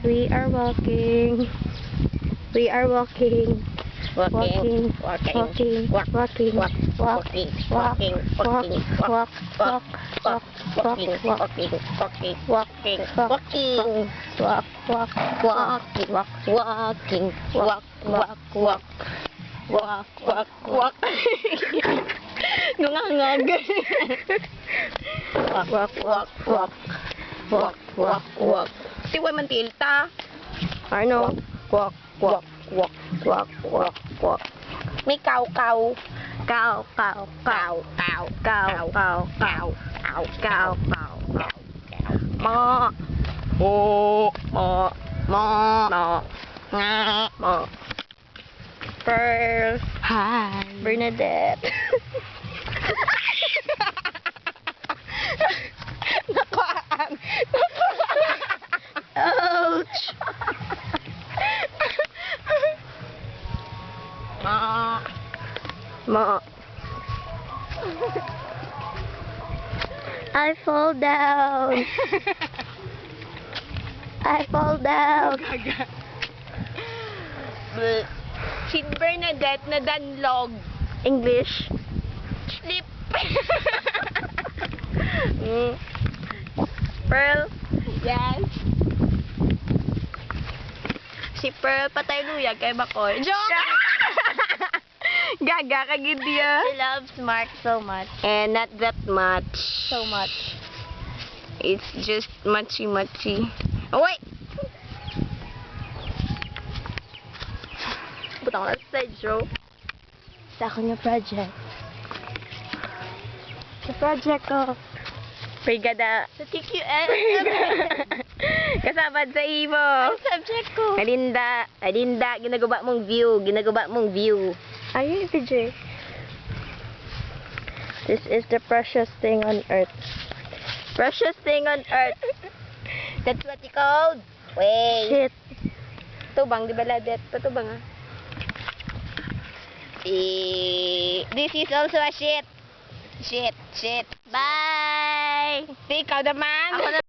We are walking. We are walking. Walking. Walking. Walk. Walking. Walk. Walk. Walking. Walk. Walking. Walk. Walk. Walk. Walk. Walk. Walking. Walk. Walking. Walking. Walking. Walking. Walk. Walk. Walking. Walking. Walk. Walk. Walk. Walk. Walk. Walk. Nungangag. Walk. Walk. Walk. Walk. Walk. Walk. Tiway man tilta. Ano? Walk. Walk. Walk. Walk. Walk. Walk. May kaw. Cow. Cow. Cow. Cow. Cow. Cow. Cow. Cow. Cow. Cow. Mo. Mo. Mo. Mo. Mo. Nga. Mo. Pearl. Hi. Bernadette. Nakuhaan. Ouch. Mo. Mo. I fall down. I fall down. Si Bernadette na danlog. English. Slip. Pearl. Yes. Si Pearl patay luya kay Bakoy. Joke! Gaga ka gid dia. She loves Mark so much. And not that much. So much. It's just muchy. Oh, wait! Butang na sa joke. Sa akin yung project. Sa project ko. Brigada. Sa TQS. Kasabad sa imo. Ang subject ko. Alinda, ginagawa mong view. Ayun, PJ. This is the precious thing on earth. Precious thing on earth. That's what you called. Wait. Shit. Tubang, di ba ladet? Patubang ah. This is also a shit. Shit. Bye! Ikaw naman. Ako na